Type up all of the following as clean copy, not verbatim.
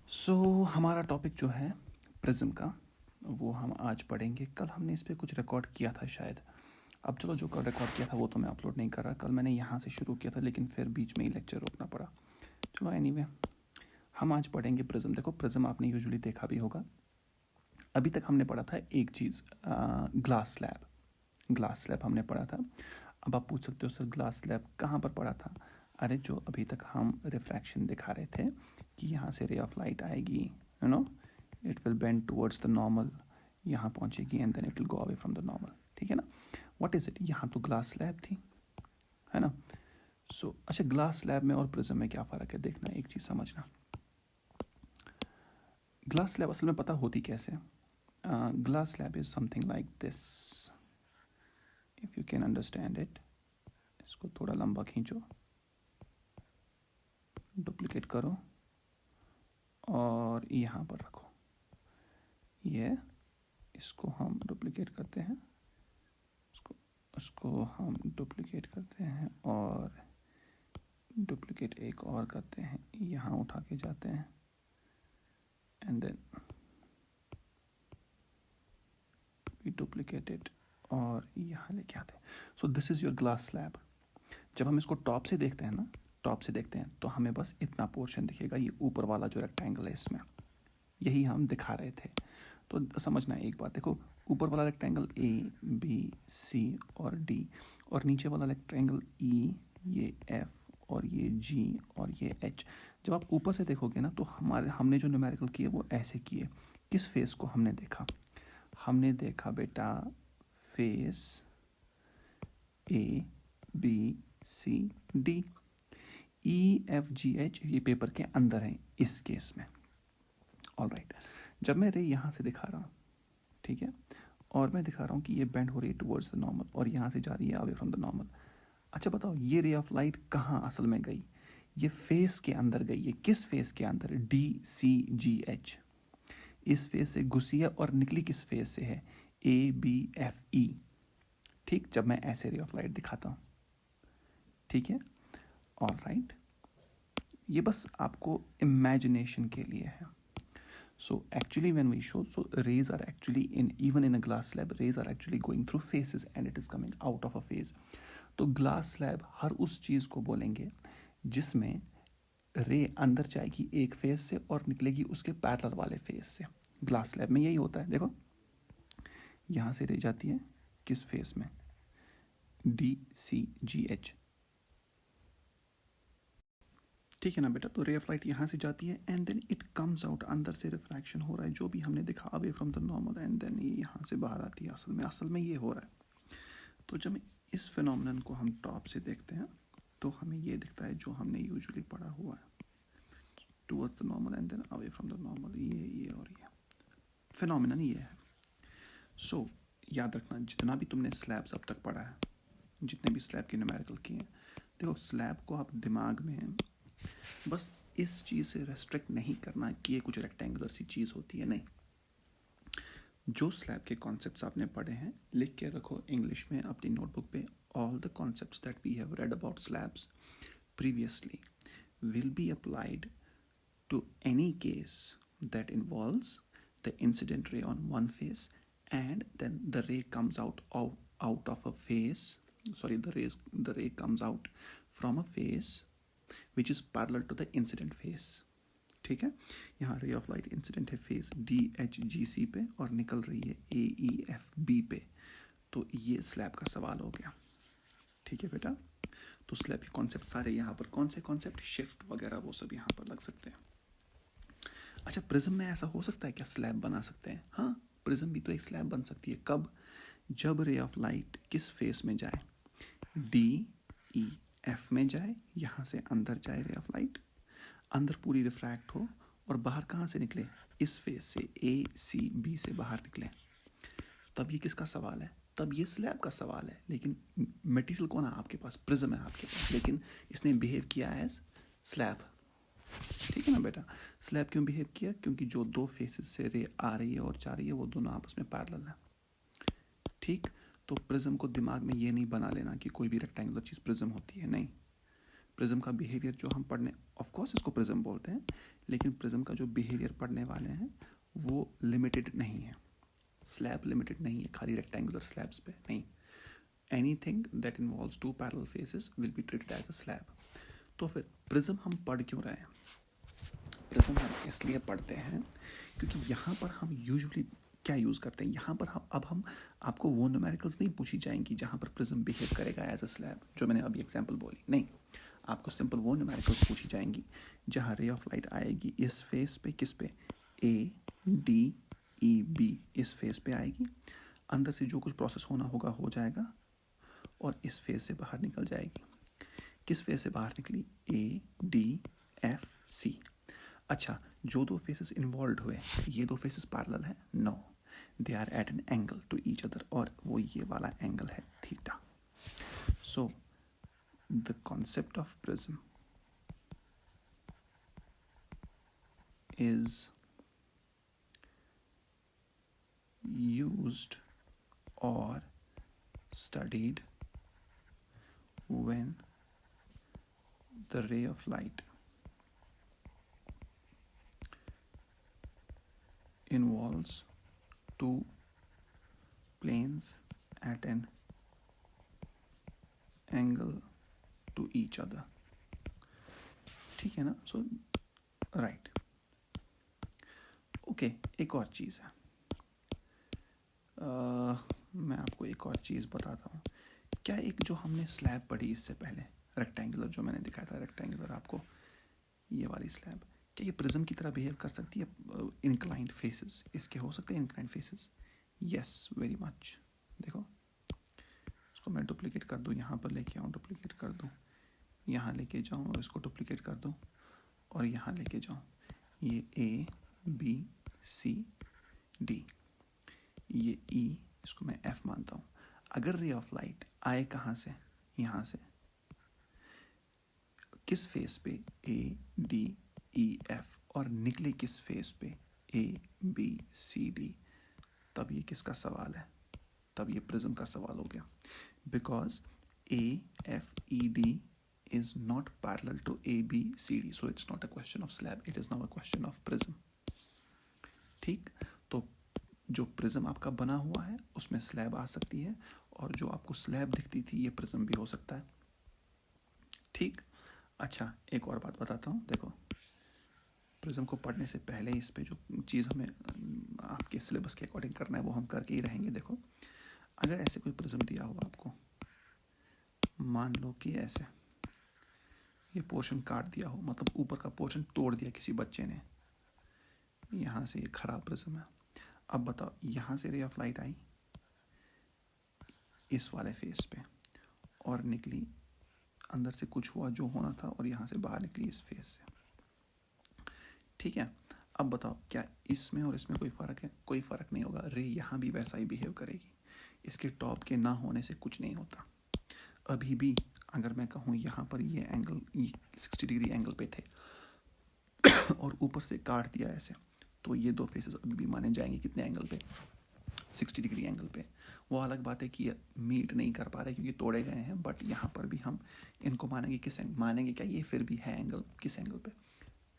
हमारा टॉपिक जो है प्रिज्म का, वो हम आज पढ़ेंगे। कल हमने इस पर कुछ रिकॉर्ड किया था शायद। अब चलो, जो कल रिकॉर्ड किया था वो तो मैं अपलोड नहीं कर रहा। कल मैंने यहाँ से शुरू किया था, लेकिन फिर बीच में ही लेक्चर रोकना पड़ा। चलो एनीवे, हम आज पढ़ेंगे प्रिज्म। देखो, प्रिज्म आपने यूजुअली देखा भी होगा। अभी तक हमने पढ़ा था एक चीज़, ग्लास स्लैब। ग्लास स्लैब हमने पढ़ा था। अब आप पूछ सकते हो सर, ग्लास स्लैब कहाँ पर पढ़ा था? अरे, जो अभी तक हम रिफ्रैक्शन दिखा रहे थे कि यहाँ से रे ऑफ लाइट आएगी, you know, it will bend towards the normal, यहाँ पहुँचेगी and then it will go away from the normal. ठीक है ना? What is it? यहाँ तो ग्लास स्लैब थी, है ना? अच्छा, ग्लास स्लैब में और प्रिज्म में क्या फ़र्क है? देखना, एक चीज़ समझना। ग्लास स्लैब असल में पता होती कैसे? Glass slab is something like this, if you can understand it. इसको थोड़ा लंबा खींचो, डुप्लिकेट करो और यहाँ पर रखो। ये इसको हम डुप्लिकेट करते हैं, उसको हम डुप्लिकेट करते हैं और डुप्लिकेट एक और करते हैं, यहाँ उठा के जाते हैं and then we duplicate it और यहाँ लेके आते हैं। So this is your glass slab. जब हम इसको टॉप से देखते हैं ना, टॉप से देखते हैं तो हमें बस इतना पोर्शन दिखेगा, ये ऊपर वाला जो रेक्टेंगल है इसमें, यही हम दिखा रहे थे। तो समझना एक बात, देखो, ऊपर वाला रेक्टेंगल ए बी सी और डी, और नीचे वाला रेक्टेंगल ई, ये एफ और ये जी और ये एच। जब आप ऊपर से देखोगे ना तो हमने जो न्यूमेरिकल किए वो ऐसे किए। किस फेस को हमने देखा? हमने देखा बेटा face A B C D, E F G H ये पेपर के अंदर है इस केस में। ऑलराइट, जब मैं रे यहाँ से दिखा रहा हूँ, ठीक है, और मैं दिखा रहा हूँ कि ये बेंड हो रही है टुवर्ड्स द नॉर्मल और यहाँ से जा रही है अवे फ्रॉम द नॉर्मल। अच्छा बताओ, ये रे ऑफ लाइट कहाँ असल में गई? ये फेस के अंदर गई। ये किस फेस के अंदर? डी सी जी एच, इस फेस से घुसी है और निकली किस फेस से है? A B F E. ठीक, जब मैं ऐसे रे ऑफ लाइट दिखाता हूँ, ठीक है, ऑलराइट, ये बस आपको इमेजिनेशन के लिए है। So actually when we show, so rays are actually even in a glass slab, rays are actually going through phases and it is coming out of a phase. तो glass slab हर उस चीज़ को बोलेंगे जिसमें रे अंदर जाएगी एक फेज से और निकलेगी उसके पैरेलल वाले फेज से। ग्लास स्लैब में यही होता है। देखो, यहाँ से रे जाती है किस फेज में? D C G H. ठीक है ना बेटा? तो रे ऑफ लाइट यहाँ से जाती है and then it comes out, अंदर से रिफ्रैक्शन हो रहा है जो भी हमने देखा, away from the normal, and then ये यहाँ से बाहर आती है। असल में ये हो रहा है। तो जब इस फिनोमिनन को हम टॉप से देखते हैं तो हमें ये दिखता है जो हमने यूजुअली पढ़ा हुआ है, towards the normal and then away from the normal, ये और ये फिनोमिनन ये है। सो याद रखना, जितना भी तुमने स्लैब्स अब तक पढ़ा है, जितने भी स्लैब के न्यूमेरिकल किए हैं, देखो, स्लैब को आप दिमाग में बस इस चीज़ से रेस्ट्रिक्ट नहीं करना कि ये कुछ रेक्टेंगुलर सी चीज़ होती है, नहीं। जो स्लैब के कॉन्सेप्ट्स आपने पढ़े हैं लिख के रखो इंग्लिश में अपनी नोटबुक पे। All the concepts that we have read about slabs previously will be applied to any case that involves the incident ray on one face and then the ray comes out of a face, the ray comes out from a face which is parallel to the incident face। ठीक है, यहाँ रे of light incident है face D H G सी पे और निकल रही है ए ई एफ बी पे। तो ये स्लैब का सवाल हो गया। ठीक है बेटा? तो स्लैब के कॉन्सेप्ट सारे यहाँ पर, कौन से कॉन्सेप्ट? शिफ्ट वगैरह वो सब यहाँ पर लग सकते हैं। अच्छा, प्रिज्म में ऐसा हो सकता है क्या? स्लैब बना सकते हैं? हाँ, प्रिज्म भी तो एक स्लैब बन सकती है। कब? जब रे ऑफ लाइट किस फेस में जाए? डी ई एफ में जाए, यहाँ से अंदर जाए रे ऑफ लाइट, अंदर पूरी रिफ्रैक्ट हो और बाहर कहाँ से निकले? इस फेस से, ए सी बी से बाहर निकले। तब ये किसका सवाल है? तब ये स्लैब का सवाल है। लेकिन मटेरियल कौन है आपके पास? प्रिज्म है आपके पास, लेकिन इसने बिहेव किया एज स्लैब। ठीक है ना बेटा? स्लैब क्यों बिहेव किया? क्योंकि जो दो फेसेस से रे आ रही है और जा रही है वो दोनों आपस में पैरेलल है। ठीक, तो प्रिज्म को दिमाग में ये नहीं बना लेना कि कोई भी रेक्टेंगुलर चीज़ प्रिज्म होती है, नहीं। प्रिज्म का बिहेवियर जो हम पढ़ने, ऑफ कोर्स इसको प्रिज्म बोलते हैं, लेकिन प्रिज्म का जो बिहेवियर पढ़ने वाले हैं वो लिमिटेड नहीं है, स्लैब लिमिटेड नहीं है खाली रेक्टेंगुलर स्लैब्स पे नहीं. Anything that involves two parallel faces will be treated as a slab. तो फिर प्रिज्म हम पढ़ क्यों रहे हैं? प्रिज्म हम इसलिए पढ़ते हैं क्योंकि यहाँ पर हम यूजुअली क्या यूज़ करते हैं, यहाँ पर हम आपको वो न्यूमेरिकल्स नहीं पूछी जाएंगी जहाँ पर प्रिज्म बिहेव करेगा एज अ स्लैब, जो मैंने अभी एग्जांपल बोली. नहीं, आपको सिंपल वो न्यूमेरिकल्स पूछी जाएंगी जहाँ रे ऑफ लाइट आएगी इस फेस पे, किस पे, ए डी ई बी, इस फेस पे आएगी, अंदर से जो कुछ प्रोसेस होना होगा हो जाएगा और इस फेस से बाहर निकल जाएगी. किस फेस से बाहर निकली? A D F C. अच्छा, जो दो फेसेस इन्वॉल्व हुए, ये दो फेसेस पैरेलल हैं? No, they are at an angle to each other, और वो ये वाला एंगल है theta. So the concept of prism is used or studied when the ray of light involves two planes at an angle to each other. ठीक है ना? सो right. Okay, एक और चीज़ है, मैं आपको एक और चीज़ बताता हूँ. क्या एक जो हमने स्लैब पढ़ी इससे पहले, रेक्टेंगुलर, जो मैंने दिखाया था रेक्टेंगुलर आपको, ये वाली स्लैब, क्या ये प्रिज्म की तरह बिहेव कर सकती है? इंक्लाइंड फेसेस इसके हो सकते हैं, inclined faces. Yes, very much. देखो, इसको मैं डुप्लीकेट कर दूँ, यहाँ पर लेके आऊँ, डुप्लीकेट कर दूँ, यहाँ लेके जाऊँ और इसको डुप्लीकेट कर दूँ और यहाँ लेके जाऊँ. ये ए बी सी डी, ये ई, इसको मैं एफ मानता हूँ. अगर रे ऑफ लाइट आए कहाँ से? यहाँ से. किस फेस पे? ए डी ई एफ, और निकले किस फेस पे? A B C D. तब ये किसका सवाल है? तब ये प्रिज्म का सवाल हो गया. Because A F E D is not parallel to A, B, C, D. So it's not a question of slab. It is now a question of prism. ठीक, तो जो प्रिज्म आपका बना हुआ है उसमें स्लैब आ सकती है, और जो आपको स्लैब दिखती थी ये प्रिज्म भी हो सकता है. ठीक. अच्छा, एक और बात बताता हूँ. देखो, प्रिज्म को पढ़ने से पहले इस पे जो चीज़ हमें आपके सिलेबस के अकॉर्डिंग करना है वो हम करके ही रहेंगे. देखो, अगर ऐसे कोई प्रिज्म दिया हुआ आपको, मान लो कि ऐसे ये पोर्शन काट दिया हो, मतलब ऊपर का पोर्शन तोड़ दिया किसी बच्चे ने, यहाँ से ये खराब प्रिज्म है. अब बताओ, यहाँ से रे ऑफ लाइट आई इस वाले फेस पे और निकली, अंदर से कुछ हुआ जो होना था और यहाँ से बाहर निकली इस फेस से. ठीक है. अब बताओ, क्या इसमें और इसमें कोई फ़र्क है? कोई फ़र्क नहीं होगा. रे यहाँ भी वैसा ही बिहेव करेगी. इसके टॉप के ना होने से कुछ नहीं होता. अभी भी अगर मैं कहूँ यहाँ पर ये एंगल, ये 60 डिग्री एंगल पे थे और ऊपर से काट दिया ऐसे, तो ये दो फेसेस अभी भी माने जाएंगे कितने एंगल पे? 60 डिग्री एंगल पे. वो अलग बात है कि ये मीट नहीं कर पा रहे क्योंकि तोड़े गए हैं, बट यहाँ पर भी हम इनको मानेंगे किस एंगल? मानेंगे क्या? ये फिर भी है एंगल, किस एंगल पे?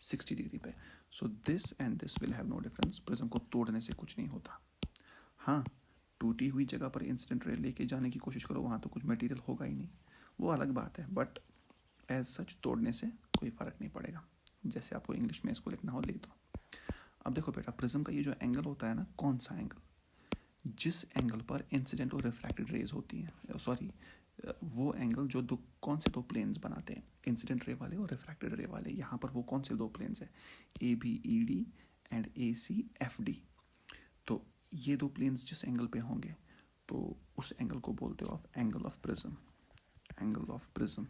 60 डिग्री पे. So this and this will have no difference. Prism को तोड़ने से कुछ नहीं होता. हाँ, टूटी हुई जगह पर इंसिडेंट रे लेके जाने की कोशिश करो, वहाँ तो कुछ मटेरियल होगा ही नहीं, वो अलग बात है, बट एज सच तोड़ने से कोई फ़र्क नहीं पड़ेगा. जैसे आपको इंग्लिश में इसको लिखना हो लिख दो. अब देखो बेटा, प्रिज्म का ये जो एंगल होता है ना, कौन सा एंगल? जिस एंगल पर इंसिडेंट और रिफ्रैक्टेड रेज होती हैं, सॉरी, वो एंगल जो दो, कौन से दो प्लेन्स बनाते हैं? इंसिडेंट रे वाले और रिफ्रैक्टेड रे वाले. यहाँ पर वो कौन से दो प्लेन्स हैं? A B E D and A C F D. तो ये दो प्लेन्स जिस एंगल पे होंगे तो उस एंगल को बोलते हो of angle of prism. Angle of prism,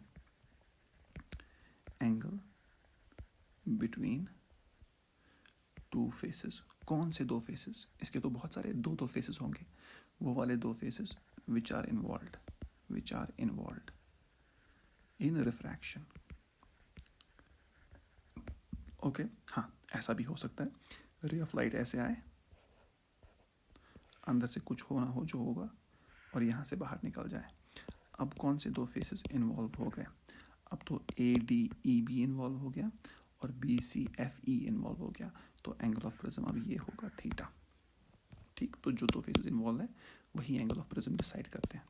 angle between to faces. कौन से दो फेसेस? इसके तो बहुत सारे दो फेसेस होंगे. वो वाले दो faces which are involved in refraction. Okay. हाँ, ऐसा भी हो सकता है, रे ऑफ लाइट ऐसे आए, अंदर से कुछ होना हो जो होगा और यहाँ से बाहर निकल जाए. अब कौन से दो फेसेस इन्वॉल्व हो गए? अब तो A D E B involve हो गया और B C F E involve हो गया, तो एंगल ऑफ प्रिज्म अब ये होगा थीटा। ठीक, तो जो दो फेसेस इन्वॉल्व है वही एंगल ऑफ प्रिज्म डिसाइड करते हैं।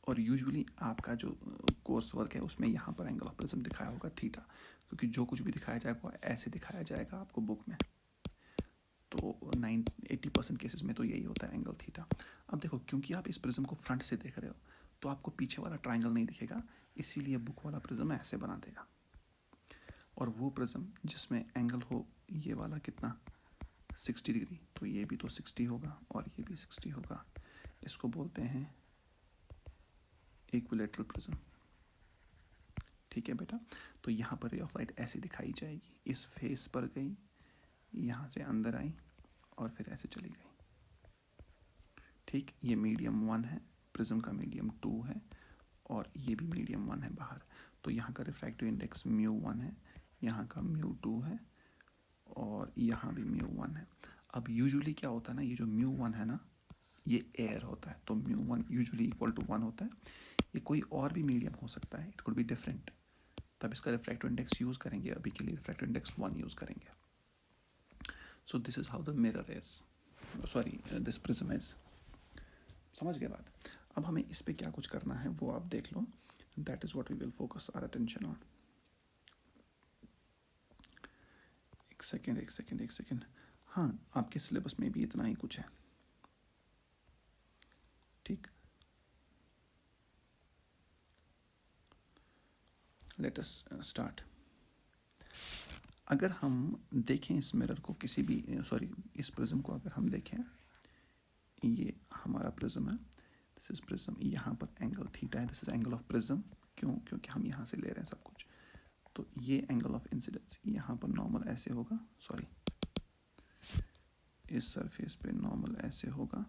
और यूजुअली आपका जो कोर्स वर्क है उसमें यहाँ पर एंगल ऑफ प्रिज्म दिखाया होगा थीटा, क्योंकि जो कुछ भी दिखाया जाएगा ऐसे दिखाया जाएगा आपको बुक में। तो 80% केसेस में तो यही होता है एंगल थीटा। अब देखो, क्योंकि आप इस प्रिज्म को फ्रंट से देख रहे हो तो आपको पीछे वाला ट्राइंगल नहीं दिखेगा, इसीलिए बुक वाला प्रिज्म ऐसे बना देगा। और वो प्रिज्म जिसमें एंगल हो ये वाला कितना 60 डिग्री, तो ये भी तो 60 होगा और ये भी 60 होगा। इसको बोलते हैं इक्विलैटरल प्रिज्म। ठीक है बेटा, तो यहाँ पर रे ऑफ लाइट ऐसे दिखाई जाएगी, इस फेस पर गई, यहाँ से अंदर आई और फिर ऐसे चली गई। ठीक, ये मीडियम 1 है, प्रिज्म का मीडियम 2 है और ये भी मीडियम 1 है बाहर। तो यहाँ का रिफ्रैक्टिव इंडेक्स μ1 है, यहाँ का μ2 है और यहाँ भी μ1 है। अब यूजुअली क्या होता है ना, ये जो μ1 है ना ये एयर होता है, तो μ1 यूजुअली इक्वल टू 1 होता है। ये कोई और भी मीडियम हो सकता है, इट कुड बी डिफरेंट, तब इसका रिफ्रैक्टिव इंडेक्स यूज़ करेंगे। अभी के लिए रिफ्रैक्टिव इंडेक्स 1 यूज़ करेंगे। सो this is how the mirror is, sorry this prism is. समझ गए बात। अब हमें इस पे क्या कुछ करना है वो आप देख लो, that is what we will focus our attention on. एक सेकेंड, हाँ आपके सिलेबस में भी इतना ही कुछ है। ठीक, लेट अस स्टार्ट। अगर हम देखें इस मिरर को किसी भी इस प्रिज्म को अगर हम देखें, ये हमारा प्रिज्म है, दिस इज प्रिज्म, यहाँ पर एंगल थीटा है, this is angle of prism. क्यों? क्योंकि हम यहाँ से ले रहे हैं सब कुछ। तो ये एंगल ऑफ इंसिडेंस यहाँ पर नॉर्मल ऐसे होगा, सॉरी इस सरफेस पे नॉर्मल ऐसे होगा,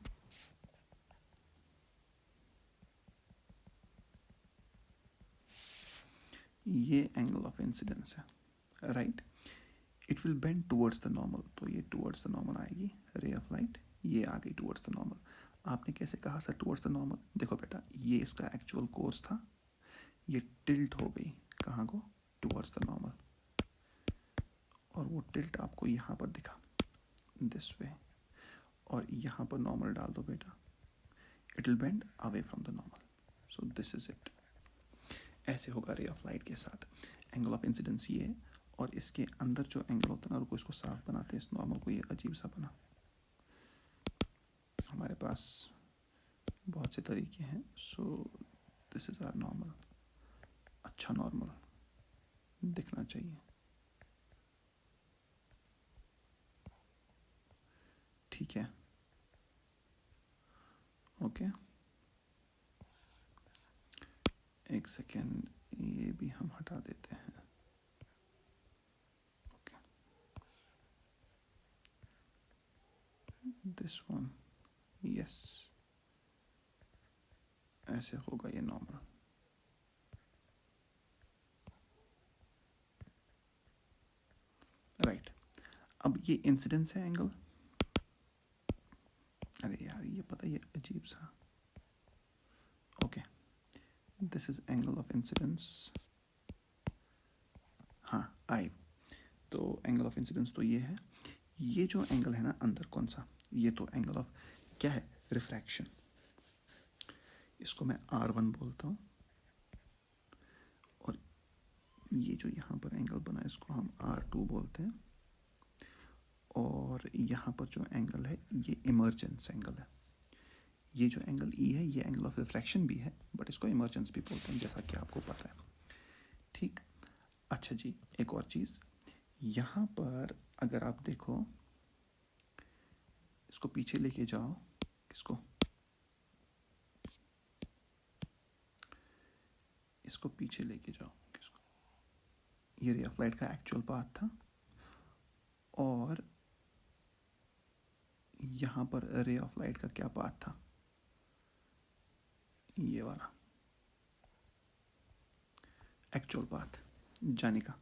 ये एंगल ऑफ इंसिडेंस है, right. It will bend towards the normal, तो ये टुवर्ड्स द नॉर्मल आएगी रे ऑफ लाइट, ये आ गई टुवर्ड्स द नॉर्मल। आपने कैसे कहा सर टुवर्ड्स द नॉर्मल? देखो बेटा, ये इसका एक्चुअल कोर्स था, ये टिल्ट हो गई कहाँ को? टुवर्ड्स द नॉर्मल, और वो टिल्ट आपको यहाँ पर दिखा दिस वे, और यहाँ पर नॉर्मल डाल दो बेटा, it will bend away from the normal. So this is it. ऐसे होगा रे ऑफ लाइट के साथ। एंगल ऑफ इंसिडेंस ये है, और इसके अंदर जो एंगल होता है ना, रुको इसको साफ बनाते हैं इस नॉर्मल को, ये अजीब सा बना। हमारे पास बहुत से तरीके हैं। So this is our normal, अच्छा नॉर्मल दिखना चाहिए। ठीक है, ओके। एक सेकेंड, ये भी हम हटा देते हैं। ओके, दिस वन, यस, ऐसे होगा ये नॉर्मल। राइट, अब ये इंसिडेंस है एंगल। अरे यार ये पता, ये अजीब सा। Okay, this is angle of incidence. हाँ आई, तो एंगल ऑफ इंसिडेंस तो ये है। ये जो एंगल है ना अंदर, कौन सा? ये तो एंगल ऑफ क्या है? रिफ्रैक्शन। इसको मैं R1 बोलता हूँ, और ये जो यहाँ पर एंगल बना है इसको हम R2 बोलते हैं, और यहाँ पर जो एंगल है ये इमर्जेंस एंगल है। ये जो एंगल E है ये एंगल ऑफ रिफ्रैक्शन भी है, बट इसको इमर्जेंस भी बोलते हैं, जैसा कि आपको पता है। ठीक, अच्छा जी, एक और चीज़, यहाँ पर अगर आप देखो, इसको पीछे लेके जाओ, किसको? इसको पीछे लेके जाओ, किसको? ये रे ऑफ लाइट का एक्चुअल पाथ था, और यहाँ पर रे ऑफ लाइट का क्या पाथ था? ये वाला एक्चुअल पाथ जाने का।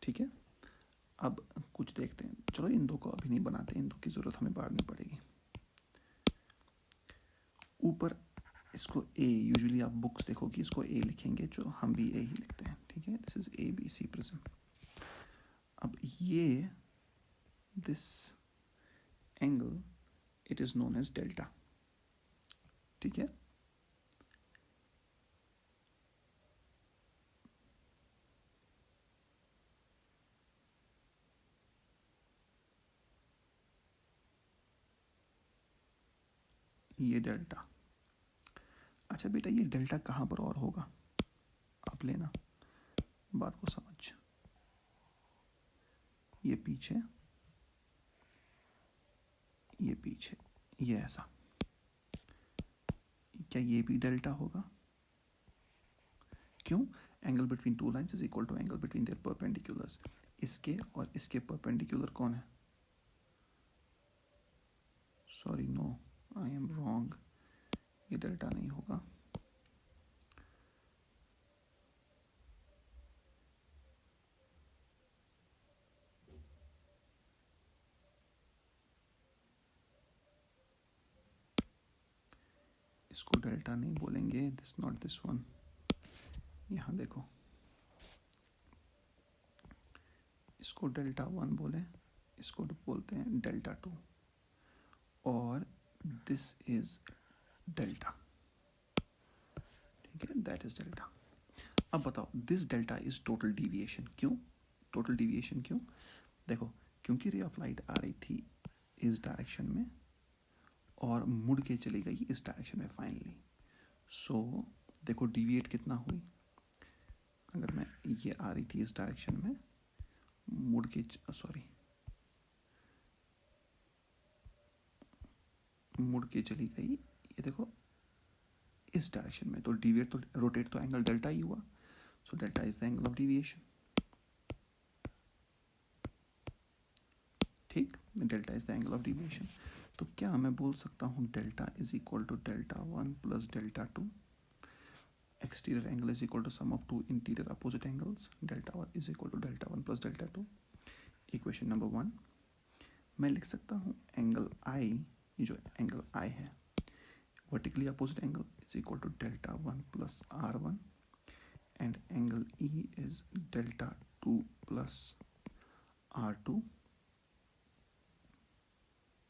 ठीक है, अब कुछ देखते हैं। चलो इन दो को अभी नहीं बनाते, इन दो की ज़रूरत हमें बाद में पड़ेगी। ऊपर इसको ए, यूजुअली आप बुक्स देखो कि इसको ए लिखेंगे, जो हम भी ए ही लिखते हैं, ठीक है। This is A B C prism. अब ये this angle it is known as delta, ठीक है। ये डेल्टा। अच्छा बेटा, ये डेल्टा कहाँ पर और होगा, आप लेना बात को समझ। ये पीछे, ये पीछे, ये ऐसा, क्या ये भी डेल्टा होगा? क्यों? Angle between two lines is equal to angle between their perpendiculars. इसके और इसके परपेंडिकुलर कौन है? Sorry, no, I am wrong, ये डेल्टा नहीं होगा। इसको डेल्टा नहीं बोलेंगे, दिस नॉट दिस वन। यहाँ देखो, इसको डेल्टा वन बोले, इसको बोलते हैं डेल्टा टू, और दिस इज डेल्टा, ठीक है, दैट इज डेल्टा। अब बताओ, this delta is total deviation. क्यों टोटल डिविएशन? क्यों? देखो, क्योंकि रे ऑफ लाइट आ रही थी इस डायरेक्शन में और मुड़ के चली गई इस डायरेक्शन में फाइनली। सो देखो डिविएट कितना हुई। अगर मैं, ये आ रही थी इस डायरेक्शन में, मुड़ के, सॉरी, मुड़ के चली गई, ये देखो इस डायरेक्शन में, तो डिविएट तो, रोटेट तो एंगल डेल्टा ही हुआ। So delta is the angle of deviation, ठीक, delta is the angle of deviation. तो क्या मैं बोल सकता हूँ delta is equal to delta one plus delta two, exterior angle is equal to sum of two interior opposite angles, delta one is equal to delta one plus delta two. Equation number one, मैं लिख सकता हूँ angle आई, ये जो angle I है, vertically opposite angle is equal to delta one plus R one, and angle E is delta two plus R two.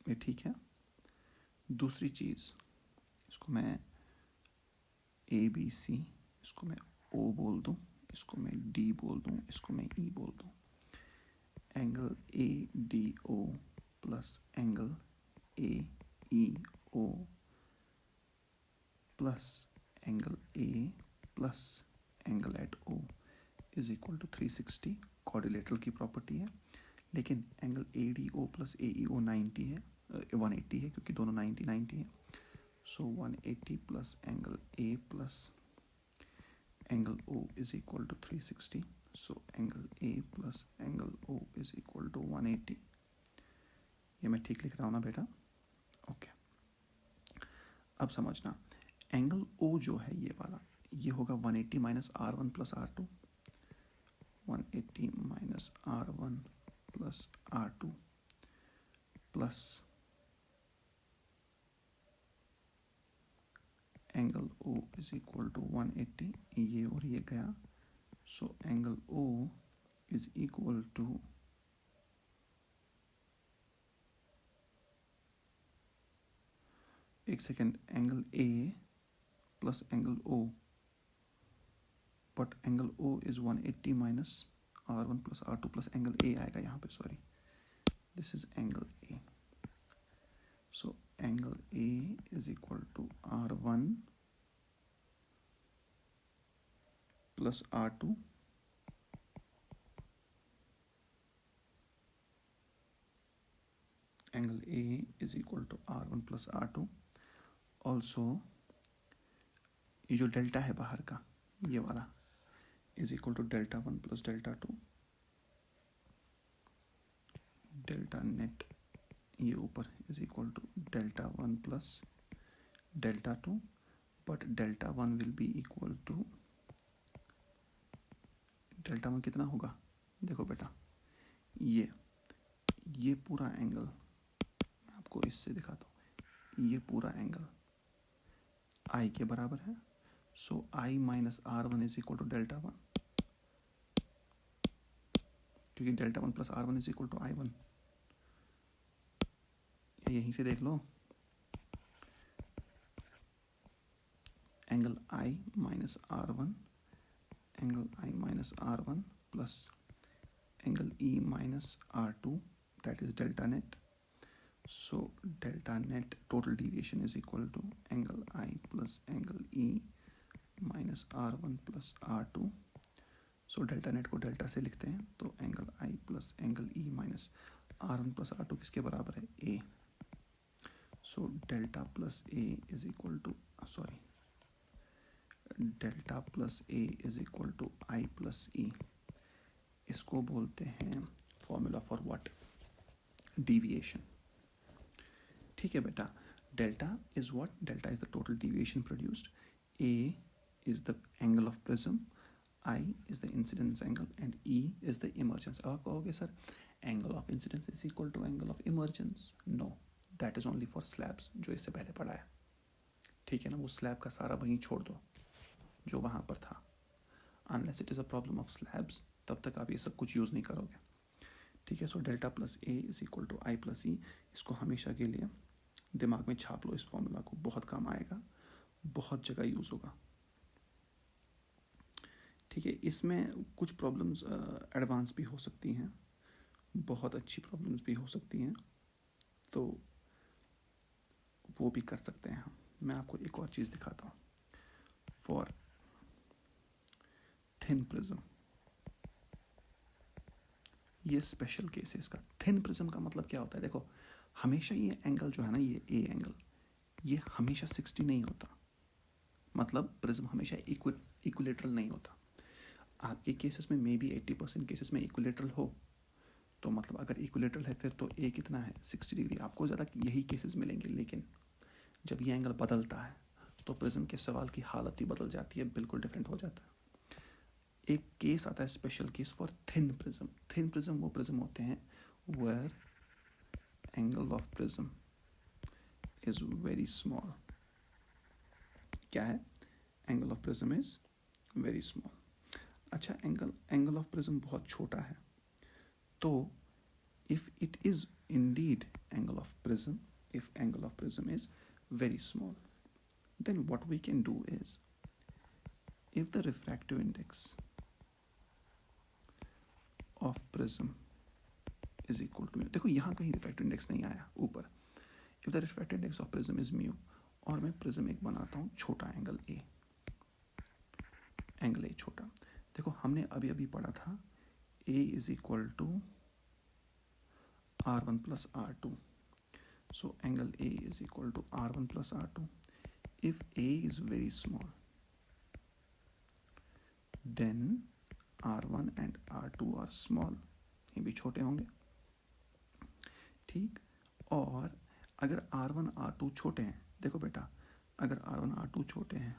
ये ठीक है। दूसरी चीज़, इसको मैं ए बी सी, इसको मैं ओ बोल दूँ, इसको मैं डी बोल दूँ, इसको मैं ई बोल दूँ। Angle A D O plus angle A E O plus angle A plus angle at O is equal to 360। Quadrilateral की प्रॉपर्टी है, लेकिन angle A D O plus A E O 90 है, 180 है, क्योंकि दोनों 90 90 है। So 180 plus angle A plus angle O is equal to 360। So angle A plus angle O is equal to 180। ये मैं ठीक लिख रहा हूँ ना बेटा? ओके। अब समझना, एंगल ओ जो है ये वाला, ये होगा 180 minus R one plus R two, 180 minus R one plus R two plus angle O is equal to 180, ये और ये गया। So angle O is equal to एक second, angle A plus angle O, but angle O is 180 minus R one plus R two plus angle A आएगा यहाँ पे, sorry, this is angle A. So angle A is equal to R one plus R two angle A is equal to R one plus R two. Also ये जो delta है बाहर का, ये वाला, is equal to delta one plus delta two, delta net ये ऊपर is equal to delta one plus delta two, but delta one will be equal to, delta one कितना होगा? देखो बेटा, ये पूरा एंगल, मैं आपको इससे दिखाता हूँ, ये पूरा एंगल आई के बराबर है, so I minus R one is equal to delta one, क्योंकि delta one plus R one is equal to I one. यहीं से देख लो, angle I minus R one, angle I minus R one plus angle E minus R two, that is delta net. So delta net total deviation is equal to angle I plus angle E minus R1 plus R2. So delta net को delta से लिखते हैं, तो angle I plus angle E minus R1 plus R2 किसके बराबर है? A. So delta plus A is equal to delta plus A is equal to I plus E. इसको बोलते हैं फॉर्मूला फॉर व्हाट? Deviation. ठीक है बेटा, delta is what? Delta is the total deviation produced, A is the angle of prism, I is the incidence angle and E is the emergence. अब आप कहोगे sir angle of incidence is equal to angle of emergence. No, that is only for slabs, जो इससे पहले पढ़ा है। ठीक है ना, वो स्लैब का सारा वहीं छोड़ दो जो वहाँ पर था। Unless it is a problem of slabs, तब तक आप ये सब कुछ यूज़ नहीं करोगे। ठीक है, so delta plus A is equal to I plus E. इसको हमेशा के लिए दिमाग में छाप लो, इस फॉर्मूला को, बहुत काम आएगा, बहुत जगह यूज़ होगा। ठीक है, इसमें कुछ प्रॉब्लम्स एडवांस भी हो सकती हैं, बहुत अच्छी प्रॉब्लम्स भी हो सकती हैं, तो वो भी कर सकते हैं हम। मैं आपको एक और चीज़ दिखाता हूँ। फॉर थिन प्रिज्म, ये स्पेशल केस है इसका। थिन प्रिज्म का मतलब क्या होता है? देखो, हमेशा ये एंगल जो है ना, ये ए एंगल, ये हमेशा 60 नहीं होता। मतलब प्रिज्म हमेशा इक्विलेटरल नहीं होता। आपके केसेस में मे बी 80% केसेस में इक्विलेटरल हो, तो मतलब अगर इक्विलेटरल है फिर तो ए कितना है? 60 डिग्री। आपको ज़्यादा यही केसेस मिलेंगे, लेकिन जब ये एंगल बदलता है तो प्रिज्म के सवाल की हालत ही बदल जाती है, बिल्कुल डिफरेंट हो जाता है। एक केस आता है, special case for thin prism. Thin prism वो प्रिज्म होते हैं where angle of prism is very small. क्या है? Angle of prism is very small. अच्छा, एंगल ऑफ प्रिज्म बहुत छोटा है, तो if it is indeed angle of prism, if angle of prism is very small, then what we can do is, if the refractive index of prism is equal to, देखो यहाँ कहीं refractive index नहीं आया ऊपर, if the refractive index of prism is mu, और मैं prism एक बनाता हूँ छोटा एंगल A, एंगल A छोटा। देखो हमने अभी अभी पढ़ा था A is equal to R1 plus R2. So angle A is equal to R1 plus R2. If A is very small, then R1 and R2 are small. ये भी छोटे होंगे, ठीक। और अगर R1 R2 छोटे हैं, देखो बेटा, अगर R1 R2 छोटे हैं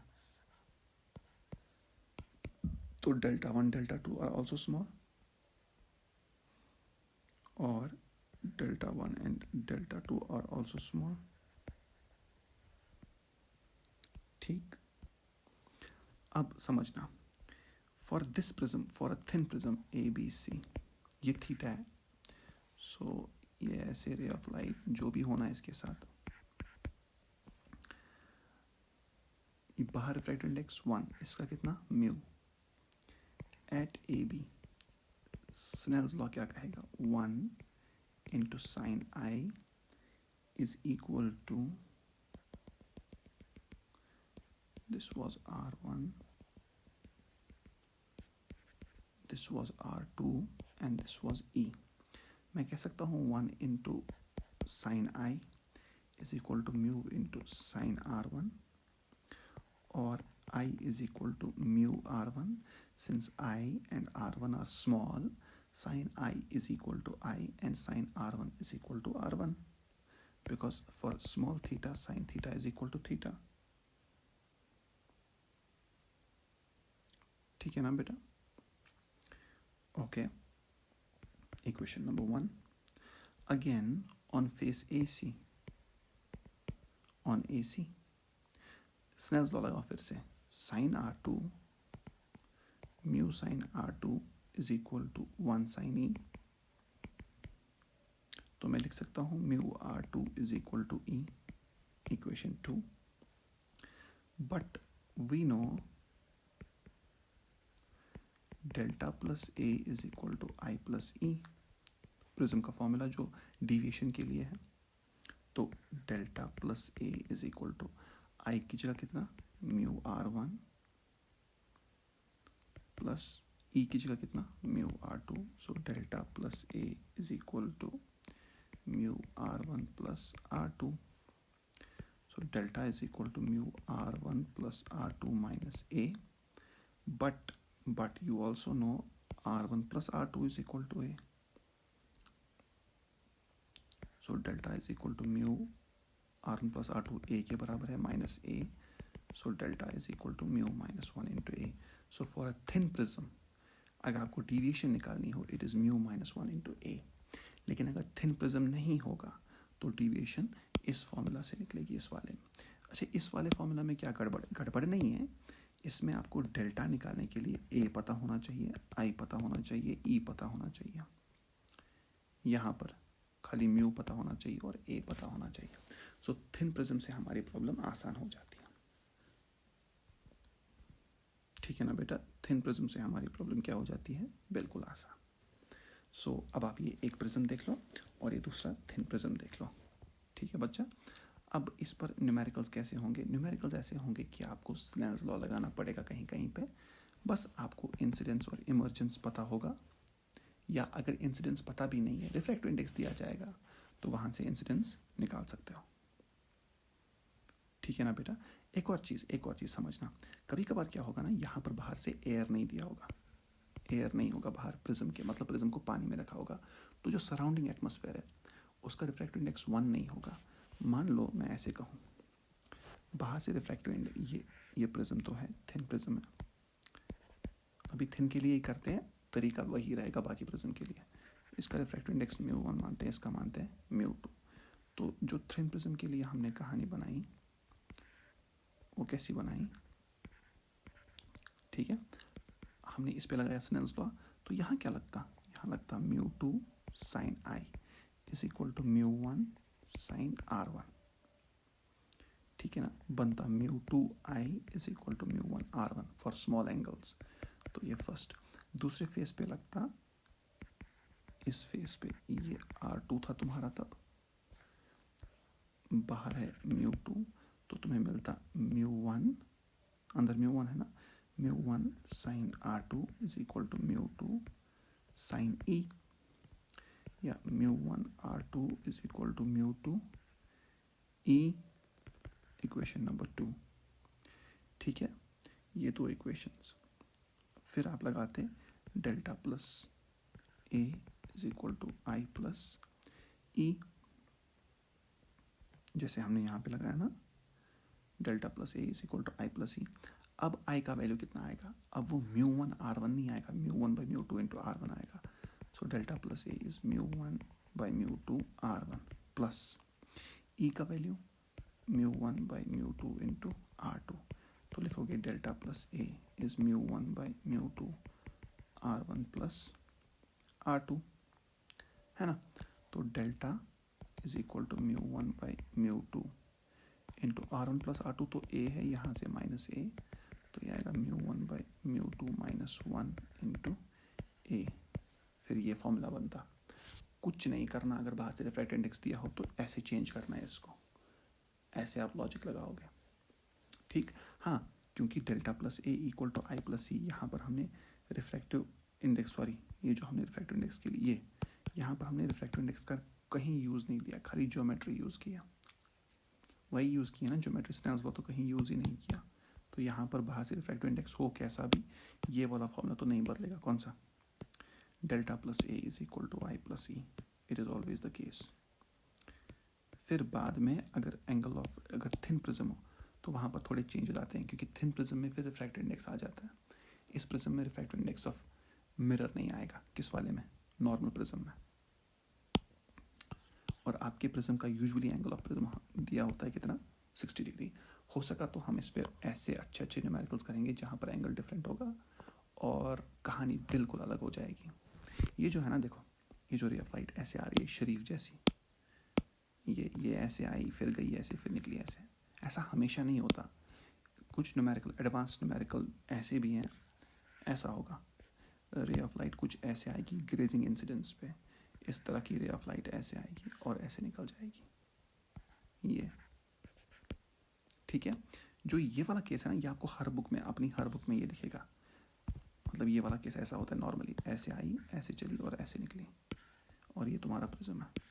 तो delta 1 delta 2 are also small, और delta 1 and delta 2 are also small। ठीक, अब समझना, for this prism, for a thin prism ABC, ये थीटा है, सो ये ऐसे रे ऑफ लाइट जो भी होना है इसके साथ, ये बाहर रिफ्रैक्टिव इंडेक्स 1, इसका कितना? Mu. At A B Snell's law क्या कहेगा? 1 into sine I is equal to, this was R1, this was R2 and this was E। मैं कह सकता हूँ 1 into sine I is equal to mu into sine R1, और I is equal to mu R1। Since I and R1 are small, sin I is equal to I and sin R1 is equal to R1, because for small theta, sin theta is equal to theta। ठीक है ना बेटा? Okay, equation number 1, again on face AC, on AC, Snell's law लगाओ फिर से, sine R2 mu sine R2 is equal to 1 sine E. तो मैं लिख सकता हूँ mu R2 is equal to E, equation 2। But we know delta plus A is equal to I plus E, prism का formula जो deviation के लिए है। तो delta plus A is equal to I की जगह कितना, म्यू R1 प्लस ई की जगह कितना, mu R2। So delta plus A is equal to mu R1 plus R2। So delta is equal to mu R1 plus R2 minus A. But you also know R1 plus R2 is equal to A. So delta is equal to mu R1 plus R2 A के बराबर है minus A. So delta is equal to mu minus 1 into A. So for a thin prism, अगर आपको deviation निकालनी हो, it is mu minus 1 into A. लेकिन अगर thin prism नहीं होगा तो deviation इस फॉर्मूला से निकलेगी, इस वाले में। अच्छा, इस वाले फॉर्मूला में क्या गड़बड़ नहीं है। इसमें आपको डेल्टा निकालने के लिए ए पता होना चाहिए, आई पता होना चाहिए, ई पता होना चाहिए। यहाँ पर खाली म्यू पता होना चाहिए और ए पता होना चाहिए। सो थिन प्रिज्म से हमारी प्रॉब्लम आसान हो जाती है। ठीक है ना बेटा, थिन प्रिज्म से हमारी प्रॉब्लम क्या हो जाती है, बिल्कुल आसान। सो अब आप ये एक प्रिज्म देख लो और ये दूसरा थिन प्रिज्म देख लो। ठीक है बच्चा, अब इस पर न्यूमेरिकल्स कैसे होंगे। न्यूमेरिकल्स ऐसे होंगे कि आपको स्नेल्स लॉ लगाना पड़ेगा कहीं कहीं पे। बस आपको इंसिडेंस और इमर्जेंस पता होगा, या अगर इंसिडेंस पता भी नहीं है, रिफ्रैक्टिव इंडेक्स दिया जाएगा तो वहाँ से इंसिडेंस निकाल सकते हो। ठीक है ना बेटा। एक और चीज़ समझना, कभी कभार क्या होगा ना, यहाँ पर बाहर से एयर नहीं दिया होगा, एयर नहीं होगा बाहर प्रिज्म के, मतलब प्रिज्म को पानी में रखा होगा, तो जो सराउंडिंग एटमॉस्फेयर है उसका रिफ्रैक्टिव इंडेक्स 1 नहीं होगा। मान लो मैं ऐसे कहूँ, बाहर से रिफ्रैक्टिव इंडेक्स, ये प्रिज्म तो है, थिन प्रिज्म है। अभी थिन के लिए ही करते हैं, तरीका वही रहेगा बाकी प्रिज्म के लिए। इसका रिफ्रैक्टिव इंडेक्स μ1 मानते हैं, इसका मानते हैं μ2। तो जो थिन प्रिज्म के लिए हमने कहानी बनाई वो कैसी बनाई, ठीक है, हमने इस पे लगाया स्नेल्स लॉ। तो यहाँ क्या लगता, यहाँ लगता μ2 sine I is equal to μ1 sine R1। ठीक है ना, बनता μ2 I is equal to μ1 R1 for small angles. तो ये फर्स्ट। दूसरे फेस पे लगता, इस फेस पे ये R2 था तुम्हारा, तब बाहर है μ2, तो तुम्हें मिलता μ1, अंदर μ1 है ना, μ1 sine R2 is equal to μ2 sine E, या μ1 R2 is equal to μ2 E, equation number 2। ठीक है, ये दो इक्वेशंस। फिर आप लगाते delta plus A is equal to I plus E, जैसे हमने यहाँ पे लगाया ना, delta plus A is equal to I plus E. अब आई का वैल्यू कितना आएगा, अब वो μ1 R1 नहीं आएगा, μ1 बाई μ2 इंटू R1 आएगा। So delta plus A is μ1 by μ2 R1 plus E का वैल्यू μ1 बाई μ2 इंटू R2। तो लिखोगे delta plus A is μ1 by μ2 R1 plus R2, है ना। तो delta is equal to μ1 by μ2 into R1 plus R2, तो ए है यहाँ से माइनस ए, तो ये आएगा μ1 बाई μ2 माइनस 1 इंटू ए। फिर ये फॉर्मूला बनता, कुछ नहीं करना, अगर बाहर से रिफ्रैक्टिव इंडेक्स दिया हो तो ऐसे चेंज करना है इसको, ऐसे आप लॉजिक लगाओगे। ठीक, हाँ, क्योंकि delta plus A equal to I plus C, यहाँ पर हमने रिफ्रैक्टिव इंडेक्स, सॉरी, ये जो हमने रिफ्रैक्टिव इंडेक्स के लिए, यहाँ पर हमने रिफ्रैक्टिव इंडेक्स का कहीं यूज़ नहीं दिया, खाली ज्योमेट्री यूज़ किया, वही यूज़ किया ना ज्योमेट्री, स्नेल्स लॉ तो कहीं यूज़ ही नहीं किया। तो यहाँ पर बाहर से रिफ्रैक्टिव इंडेक्स हो कैसा भी, ये वाला फॉर्मूला तो नहीं बदलेगा। कौन सा, delta plus A is equal to I plus E, it is always the case. फिर बाद में अगर एंगल ऑफ, अगर थिन प्रिज्म हो तो वहाँ पर थोड़े चेंजेस आते हैं, क्योंकि थिन प्रिज्म में फिर रिफ्रैक्टिव इंडेक्स आ जाता है। इस प्रिज्म में रिफ्रैक्टिव इंडेक्स ऑफ मिरर नहीं आएगा, किस वाले में, नॉर्मल प्रिज्म में। और आपके प्रिज्म का यूजुअली एंगल ऑफ प्रिज्म दिया होता है कितना, 60 डिग्री। हो सका तो हम इस पर ऐसे अच्छे अच्छे न्यूमेरिकल्स करेंगे जहाँ पर एंगल डिफरेंट होगा और कहानी बिल्कुल अलग हो जाएगी। ये जो है ना, देखो, ये जो रे ऑफ लाइट ऐसे आ रही है शरीफ जैसी, ये ऐसे आई फिर गई ऐसे फिर निकली ऐसे, ऐसा हमेशा नहीं होता। कुछ न्यूमेरिकल, एडवांस न्यूमेरिकल ऐसे भी हैं, ऐसा होगा। रे ऑफ लाइट कुछ ऐसे आएगी ग्रेजिंग इंसिडेंट्स पे, इस तरह की रे ऑफ लाइट ऐसे आएगी और ऐसे निकल जाएगी। ये ठीक है। जो ये वाला केस है ना, ये आपको हर बुक में, अपनी हर बुक में ये दिखेगा। मतलब ये वाला केस ऐसा होता है नॉर्मली, ऐसे आई ऐसे चली और ऐसे निकली, और ये तुम्हारा प्रिज्म है।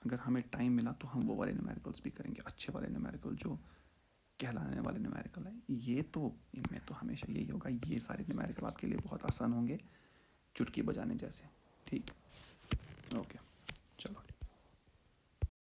अगर हमें टाइम मिला तो हम वो वाले न्यूमेरिकल्स भी करेंगे, अच्छे वाले न्यूमेरिकल जो कहलाने वाले न्यूमेरिकल है। ये तो इनमें तो हमेशा यही होगा, ये सारे न्यूमेरिकल आपके लिए बहुत आसान होंगे, चुटकी बजाने जैसे। ठीक, ओके।